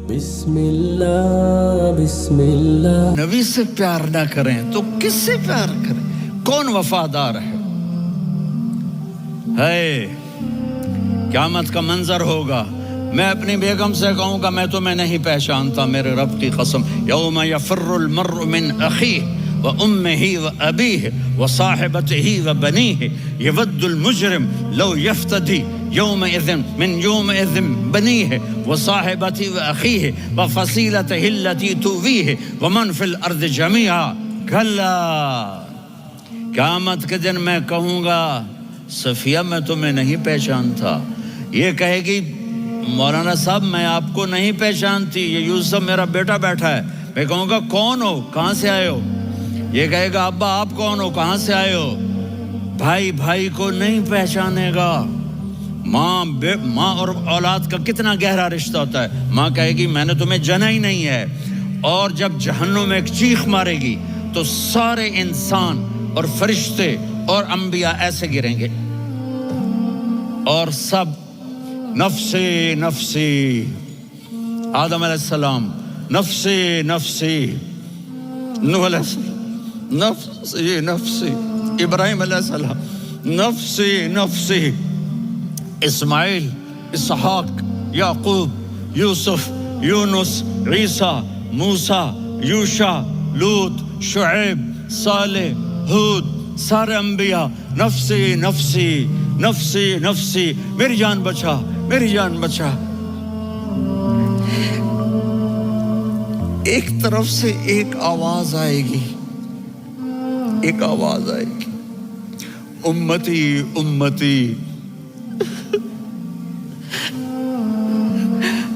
بسم اللہ نبی سے پیار نہ کریں تو کس سے پیار کریں؟ کون وفادار ہے؟ قیامت کا منظر ہوگا، میں اپنی بیگم سے کہوں گا میں تمہیں نہیں پہچانتا، میرے رب کی قسم، یوم یفر المرء من اخیہ وامہ وابیہ وصاحبتہ وبنیہ یود المجرم لو یفتدی یومئذ بنیہ وصاحبتہ واخیہ وفصیلتہ التی تؤویہ ومن فی الارض جمیعا کلا، قیامت کے دن میں کہوں گا صفیہ میں تمہیں نہیں پہچانتا، یہ کہے گی مولانا صاحب میں آپ کو نہیں پہچانتی، یہ یوسف میرا بیٹا بیٹھا ہے، میں کہوں گا کون ہو، کہاں سے آئے ہو؟ یہ کہے گا ابا آپ کون ہو، کہاں سے آئے ہو؟ بھائی بھائی کو نہیں پہچانے گا۔ ماں اور اولاد کا کتنا گہرا رشتہ ہوتا ہے، ماں کہے گی میں نے تمہیں جنا ہی نہیں ہے، اور جب جہنم میں ایک چیخ مارے گی تو سارے انسان اور فرشتے اور انبیاء ایسے گریں گے اور سب نفسی نفسی، آدم علیہ السلام نفسی نفسی، نوح علیہ السلام نفسی نفسی، ابراہیم علیہ السلام نفسی نفسی، اسماعیل، اسحاق، یعقوب، یوسف، یونس، عیسیٰ، موسیٰ، یوشع، لوط، شعیب، صالح، ہود، سارے انبیاء نفسی نفسی نفسی نفسی، میری جان بچا میری جان بچا۔ ایک طرف سے ایک آواز آئے گی، ایک آواز آئے گی، امتی امتی،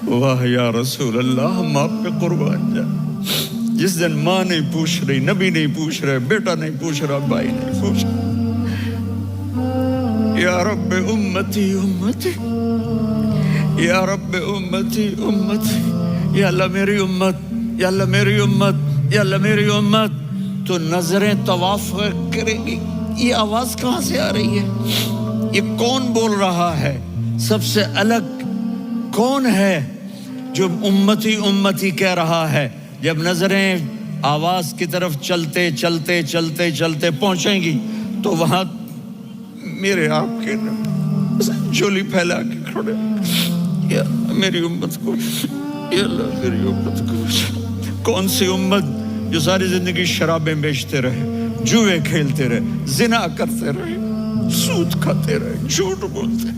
واہ یا رسول اللہ ہم آپ پہ قربان جائیں۔ جس دن ماں نہیں پوچھ رہی، نبی نہیں پوچھ رہے، بیٹا نہیں پوچھ رہا، بھائی نہیں پوچھ رہا، یا رب امتی امتی، یا رب امتی امتی، یا اللہ میری امت، یا اللہ میری امت، یا اللہ میری امت، تو نظریں طواف کرے گی، یہ آواز کہاں سے آ رہی ہے؟ یہ کون بول رہا ہے؟ سب سے الگ کون ہے جو امتی امتی کہہ رہا ہے؟ جب نظریں آواز کی طرف چلتے چلتے چلتے چلتے پہنچیں گی تو وہاں میرے آپ کے جھولی پھیلا کے کھڑے، یا میری امت کو، یا اللہ میری امت کو۔ کون سی امت جو ساری زندگی شرابیں بیچتے رہے، جوئے کھیلتے رہے، زنا کرتے رہے، سود کھاتے رہے، جھوٹ بولتے،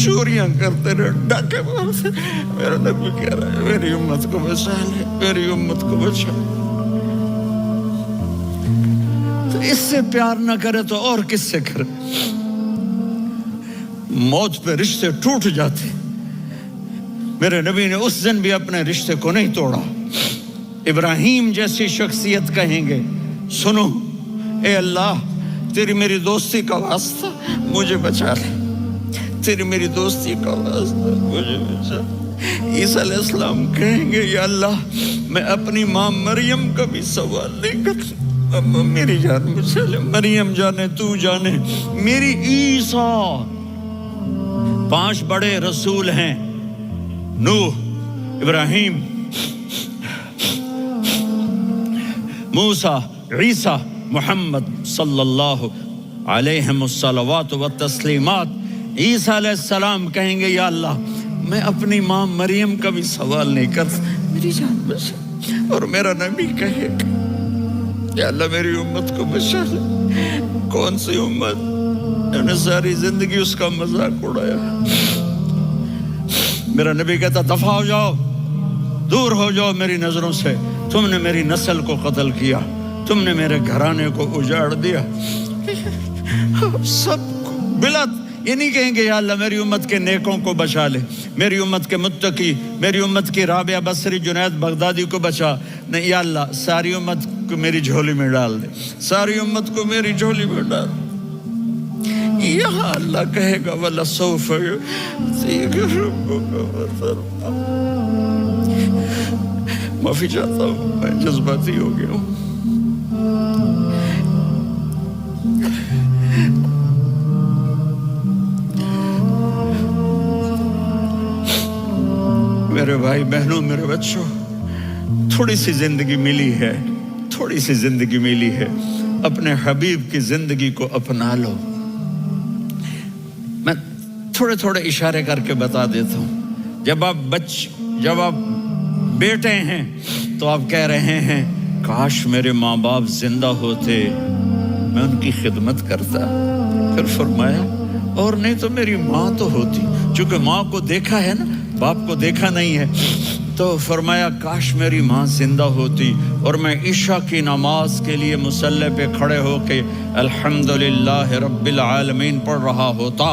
چوریاں کرتے رہے، ڈاکے مارتے، میرا نبی کہہ رہا ہے میری امت کو بچا لے، میری امت کو بچا۔ تو اس سے پیار نہ کرے تو اور کس سے کرے؟ موت پہ رشتے ٹوٹ جاتے، میرے نبی نے اس دن بھی اپنے رشتے کو نہیں توڑا۔ ابراہیم جیسی شخصیت کہیں گے سنو اے اللہ تیری میری دوستی کا واسطہ مجھے بچا لے، تیری میری دوستی کا واسطہ مجھے بچا لے۔ عیسیٰ علیہ السلام کہیں گے یا اللہ میں اپنی ماں مریم کا بھی سوال نہیں کرتا، میری جان بچا لے، مریم جانے تو جانے میری عیسیٰ۔ 5 بڑے رسول ہیں، نوح، ابراہیم، موسیٰ، عیسیٰ، محمد صلی اللہ علیہ الصلوات والتسلیمات۔ عیسیٰ علیہ السلام کہیں گے یا اللہ میں اپنی ماں مریم کا بھی سوال نہیں کرتا، میری جان بچا۔ اور میرا نبی کہے گا یا اللہ میری امت کو بچا لے۔ کون سی امت جنہوں نے ساری زندگی اس کا مذاق اڑایا؟ میرا نبی کہتا دفع ہو جاؤ، دور ہو جاؤ میری نظروں سے، تم نے میری نسل کو قتل کیا، تم نے میرے گھرانے کو اجاڑ دیا۔ سب کو بلا یہ نہیں کہیں گے یا اللہ میری امت کے نیکوں کو بچا لے، میری امت کے متقی، میری امت کی رابعہ بصری، جنید بغدادی کو بچا، نہیں یا اللہ ساری امت کو میری جھولی میں ڈال دے، ساری امت کو میری جھولی میں ڈال دے۔ یہاں اللہ کہے گا وَلَسَوْفَ يُعْطِيكَ رَبُّكَ فَتَرْضَىٰ۔ معافی چاہتا ہوں میں جذباتی ہو گیا ہوں۔ میرے بھائی بہنوں، میرے بچوں، تھوڑی سی زندگی ملی ہے، تھوڑی سی زندگی ملی ہے، اپنے حبیب کی زندگی کو اپنا لو۔ میں تھوڑے تھوڑے اشارے کر کے بتا دیتا ہوں۔ جب آپ بیٹے ہیں تو آپ کہہ رہے ہیں کاش میرے ماں باپ زندہ ہوتے، میں ان کی خدمت کرتا۔ پھر فرمایا اور نہیں تو میری ماں تو ہوتی، چونکہ ماں کو دیکھا ہے نا، باپ کو دیکھا نہیں ہے، تو فرمایا کاش میری ماں زندہ ہوتی اور میں عشاء کی نماز کے لیے مصلی پہ کھڑے ہو کے الحمدللہ رب العالمین پڑھ رہا ہوتا،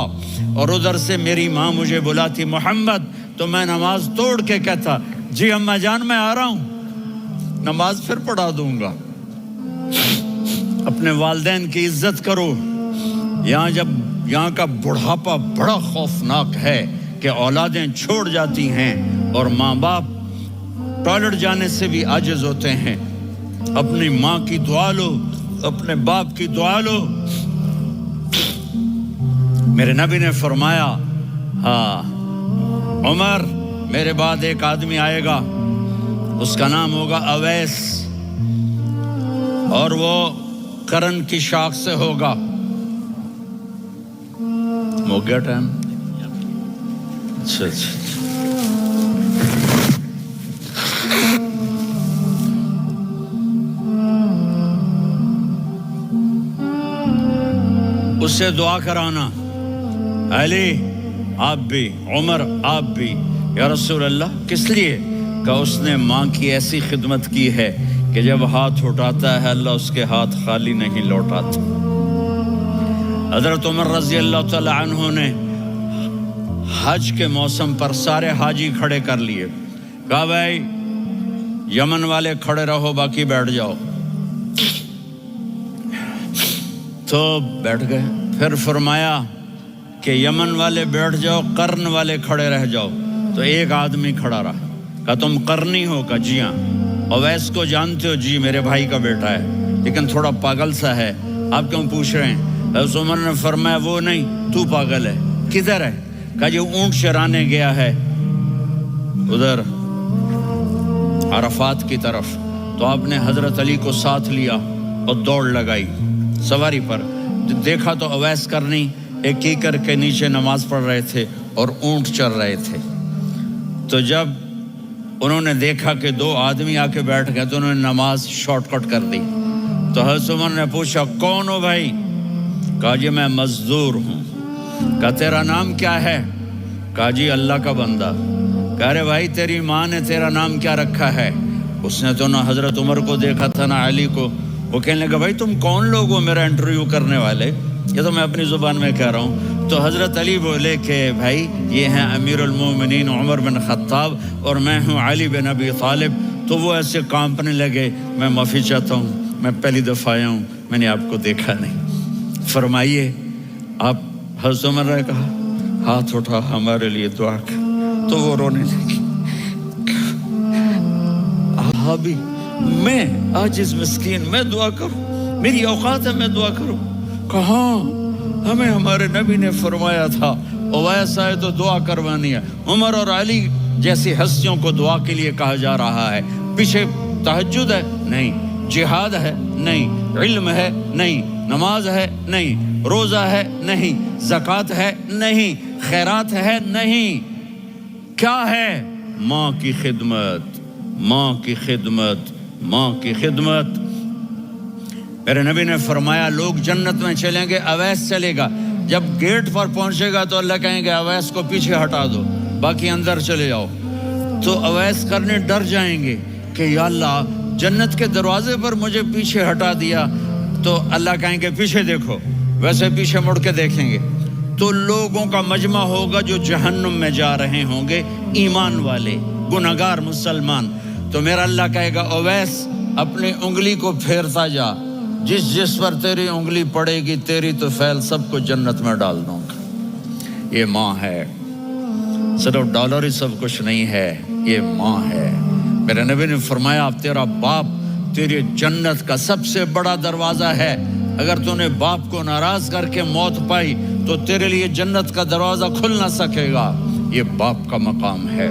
اور ادھر سے میری ماں مجھے بلاتی محمد، تو میں نماز توڑ کے کہتا جی اماں جان میں آ رہا ہوں، نماز پھر پڑھا دوں گا۔ اپنے والدین کی عزت کرو۔ یہاں کا بڑھاپا بڑا خوفناک ہے کہ اولادیں چھوڑ جاتی ہیں اور ماں باپ ٹوائلٹ جانے سے بھی عاجز ہوتے ہیں۔ اپنی ماں کی دعا لو، اپنے باپ کی دعا لو۔ میرے نبی نے فرمایا عمر میرے بعد ایک آدمی آئے گا، اس کا نام ہوگا اویس، اور وہ قرن کی شاخ سے ہوگا۔ ہو گیا ٹائم؟ اچھا اس سے دعا کرانا، علی آپ بھی، عمر آپ بھی، یا رسول اللہ کس لیے؟ کہ اس نے ماں کی ایسی خدمت کی ہے کہ جب ہاتھ اٹھاتا ہے اللہ اس کے ہاتھ خالی نہیں لوٹاتا۔ حضرت عمر رضی اللہ تعالی عنہ نے حج کے موسم پر سارے حاجی کھڑے کر لیے، کہا بھائی یمن والے کھڑے رہو باقی بیٹھ جاؤ، تو بیٹھ گئے۔ پھر فرمایا کہ یمن والے بیٹھ جاؤ، قرن والے کھڑے رہ جاؤ، تو ایک آدمی کھڑا رہا، کہا تم قرنی ہو؟ کہا جی ہاں۔ اویس کو جانتے ہو؟ جی میرے بھائی کا بیٹا ہے لیکن تھوڑا پاگل سا ہے، آپ کیوں پوچھ رہے ہیں؟ حضرت عمر نے فرمایا وہ نہیں، تو پاگل ہے۔ کدھر ہے؟ کہا جی اونٹ چرانے گیا ہے ادھر عرفات کی طرف۔ تو آپ نے حضرت علی کو ساتھ لیا اور دوڑ لگائی سواری پر، دیکھا تو اویس کرنی ایک کیکر کے نیچے نماز پڑھ رہے تھے اور اونٹ چر رہے تھے۔ تو جب انہوں نے دیکھا کہ دو آدمی آ کے بیٹھ گئے تو انہوں نے نماز شارٹ کٹ کر دی۔ تو حضرت عمر نے پوچھا کون ہو بھائی؟ کہا جی میں مزدور ہوں۔ کہا تیرا نام کیا ہے؟ کہا جی اللہ کا بندہ۔ کہا رے بھائی تیری ماں نے تیرا نام کیا رکھا ہے؟ اس نے تو نہ حضرت عمر کو دیکھا تھا نہ علی کو۔ وہ کہنے لگا بھائی تم کون لوگ ہو میرا انٹرویو کرنے والے؟ یہ تو میں اپنی زبان میں کہہ رہا ہوں۔ تو حضرت علی بولے کہ بھائی یہ ہیں امیر المومنین عمر بن خطاب اور میں ہوں علی بن ابی طالب۔ تو وہ ایسے کانپنے لگے، میں معافی چاہتا ہوں، میں پہلی دفعہ آیا ہوں، میں نے آپ کو دیکھا نہیں، فرمائیے آپ۔ حضرت عمر نے کہا ہاتھ اٹھا ہمارے لیے دعا کر، تو وہ رونے لگی۔ بھی میں عاجز مسکین میں دعا کروں؟ میری اوقات ہے میں دعا کروں؟ کہاں؟ ہمیں ہمارے نبی نے فرمایا تھا اویس آئے تو دعا کروانی ہے۔ عمر اور علی جیسی ہستیوں کو دعا کے لیے کہا جا رہا ہے۔ پیچھے تہجد ہے؟ نہیں۔ جہاد ہے؟ نہیں۔ علم ہے؟ نہیں۔ نماز ہے؟ نہیں۔ روزہ ہے؟ نہیں۔ زکوٰۃ ہے؟ نہیں۔ خیرات ہے؟ نہیں۔ کیا ہے؟ ماں کی خدمت، ماں کی خدمت، ماں کی خدمت۔ میرے نبی نے فرمایا لوگ جنت میں چلیں گے، اویس چلے گا، جب گیٹ پر پہنچے گا تو اللہ کہیں گے اویس کو پیچھے ہٹا دو، باقی اندر چلے جاؤ۔ تو اویس کرنے ڈر جائیں گے کہ یا اللہ جنت کے دروازے پر مجھے پیچھے ہٹا دیا، تو اللہ کہیں گے پیچھے دیکھو، ویسے پیچھے مڑ کے دیکھیں گے تو لوگوں کا مجمع ہوگا جو جہنم میں جا رہے ہوں گے، ایمان والے، گنہگار مسلمان۔ تو میرا اللہ کہے گا اویس اپنی انگلی کو پھیرتا جا، جس پر تیری انگلی پڑے گی تیری تو فیل سب کو جنت میں ڈال دوں گا۔ یہ ماں ہے، صرف ڈالر ہی سب کچھ نہیں ہے، یہ ماں ہے۔ میرے نبی نے فرمایا تیرا باپ تیری جنت کا سب سے بڑا دروازہ ہے، اگر تو نے باپ کو ناراض کر کے موت پائی تو تیرے لیے جنت کا دروازہ کھل نہ سکے گا۔ یہ باپ کا مقام ہے۔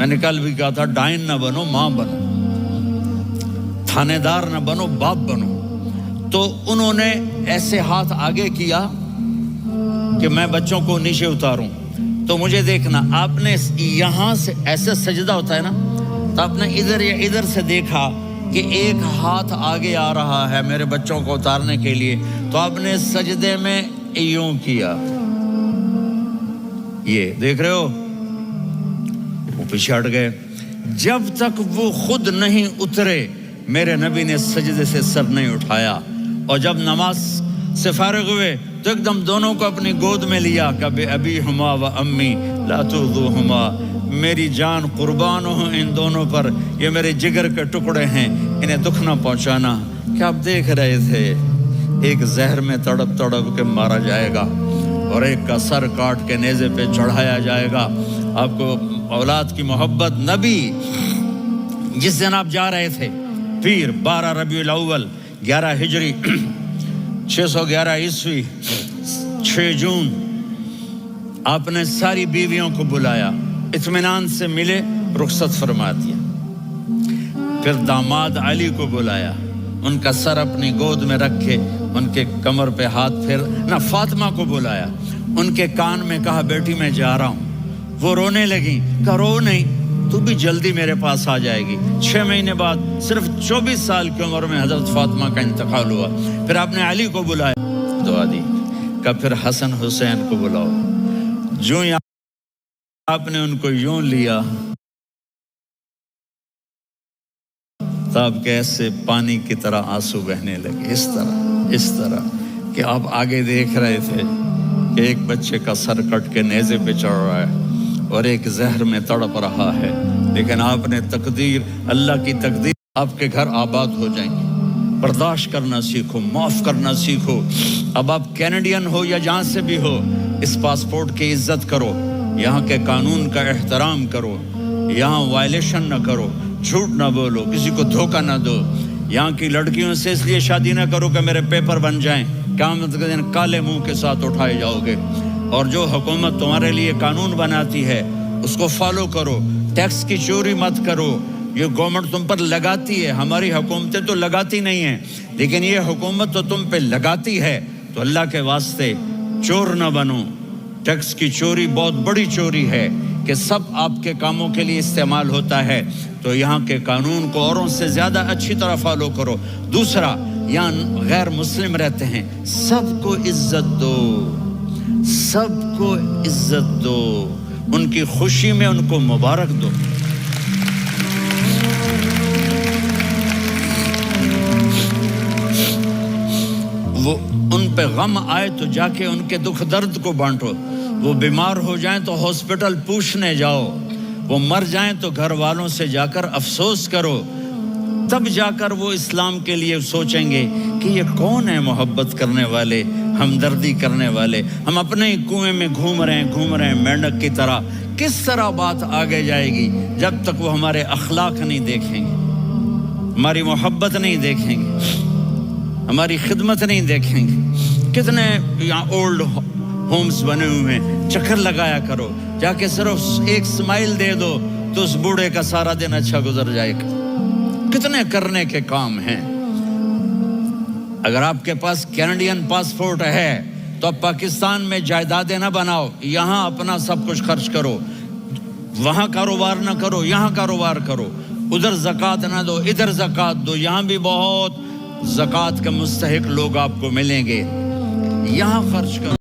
میں نے کل بھی کہا تھا ڈائن نہ بنو، ماں بنو، تھانے دار نہ بنو، باپ بنو۔ تو انہوں نے ایسے ہاتھ آگے کیا کہ میں بچوں کو نیچے اتاروں۔ تو مجھے دیکھنا، آپ نے یہاں سے ایسے سجدہ ہوتا ہے نا، تو آپ نے ادھر یا ادھر سے دیکھا کہ ایک ہاتھ آگے آ رہا ہے میرے بچوں کو اتارنے کے لیے، تو آپ نے سجدے میں یوں کیا، یہ دیکھ رہے ہو، وہ پیچھے ہٹ گئے۔ جب تک وہ خود نہیں اترے میرے نبی نے سجدے سے سر نہیں اٹھایا، اور جب نماز سے فارغ ہوئے تو ایک دم دونوں کو اپنی گود میں لیا، کہ ابی ہما و امی لا تؤذوہما، میری جان قربان ہو ان دونوں پر، یہ میرے جگر کے ٹکڑے ہیں، انہیں دکھ نہ پہنچانا۔ کیا آپ دیکھ رہے تھے ایک زہر میں تڑپ تڑپ کے مارا جائے گا، اور ایک کا سر کاٹ کے نیزے پہ چڑھایا جائے گا۔ آپ کو اولاد کی محبت، نبی جس دن آپ جا رہے تھے پیر 12 ربیع الاول 11 ہجری 611 عیسوی 6 جون، آپ نے ساری بیویوں کو بلایا، اطمینان سے ملے، رخصت فرما دیا۔ پھر داماد علی کو بلایا، ان کا سر اپنی گود میں رکھ کے ان کے کمر پہ ہاتھ پھیر نہ، فاطمہ کو بلایا، ان کے کان میں کہا بیٹی میں جا رہا ہوں۔ وہ رونے لگی، کہا رو نہیں، تو بھی جلدی میرے پاس آ جائے گی۔ 6 مہینے بعد صرف 24 سال کی عمر میں حضرت فاطمہ کا انتقال ہوا۔ پھر آپ نے علی کو بلایا، دعا دی، کہ پھر حسن حسین کو بلاؤ۔ جو آپ نے ان کو یوں لیا، تب کیسے پانی کی طرح آنسو بہنے لگے، اس طرح کہ آپ آگے دیکھ رہے تھے کہ ایک بچے کا سر کٹ کے نیزے پہ چڑھ رہا ہے اور ایک زہر میں تڑپ رہا ہے، لیکن آپ نے تقدیر، اللہ کی تقدیر، آپ کے گھر آباد ہو جائیں گے۔ برداشت کرنا سیکھو، معاف کرنا سیکھو۔ اب آپ کینیڈین ہو یا جہاں سے بھی ہو، اس پاسپورٹ کی عزت کرو، یہاں کے قانون کا احترام کرو، یہاں وائلیشن نہ کرو، جھوٹ نہ بولو، کسی کو دھوکہ نہ دو۔ یہاں کی لڑکیوں سے اس لیے شادی نہ کرو کہ میرے پیپر بن جائیں، قیامت کے دن کالے منہ کے ساتھ اٹھائے جاؤ گے۔ اور جو حکومت تمہارے لیے قانون بناتی ہے اس کو فالو کرو، ٹیکس کی چوری مت کرو۔ یہ گورنمنٹ تم پر لگاتی ہے، ہماری حکومتیں تو لگاتی نہیں ہیں، لیکن یہ حکومت تو تم پہ لگاتی ہے، تو اللہ کے واسطے چور نہ بنو۔ ٹیکس کی چوری بہت بڑی چوری ہے کہ سب آپ کے کاموں کے لیے استعمال ہوتا ہے، تو یہاں کے قانون کو اوروں سے زیادہ اچھی طرح فالو کرو۔ دوسرا، یہاں غیر مسلم رہتے ہیں، سب کو عزت دو، سب کو عزت دو، ان کی خوشی میں ان کو مبارک دو۔ وہ ان پہ غم آئے تو جا کے ان کے دکھ درد کو بانٹو۔ وہ بیمار ہو جائیں تو ہاسپٹل پوچھنے جاؤ، وہ مر جائیں تو گھر والوں سے جا کر افسوس کرو، تب جا کر وہ اسلام کے لیے سوچیں گے کہ یہ کون ہے محبت کرنے والے، ہمدردی کرنے والے۔ ہم اپنے ہی کنویں میں گھوم رہے ہیں مینڈک کی طرح۔ کس طرح بات آگے جائے گی جب تک وہ ہمارے اخلاق نہیں دیکھیں گے، ہماری محبت نہیں دیکھیں گے، ہماری خدمت نہیں دیکھیں گے۔ کتنے یہاں اولڈ ہومز بنے ہوئے ہیں، چکر لگایا کرو، جا کے صرف ایک سمائل دے دو تو اس بوڑھے کا سارا دن اچھا گزر جائے گا۔ کتنے کرنے کے کام ہیں۔ اگر آپ کے پاس کینیڈین پاسپورٹ ہے تو اب پاکستان میں جائیدادیں نہ بناؤ، یہاں اپنا سب کچھ خرچ کرو، وہاں کاروبار نہ کرو، یہاں کاروبار کرو۔ ادھر زکوٰۃ نہ دو، ادھر زکوٰۃ دو، یہاں بھی بہت زکوٰۃ کے مستحق لوگ آپ کو ملیں گے، یہاں خرچ کرو۔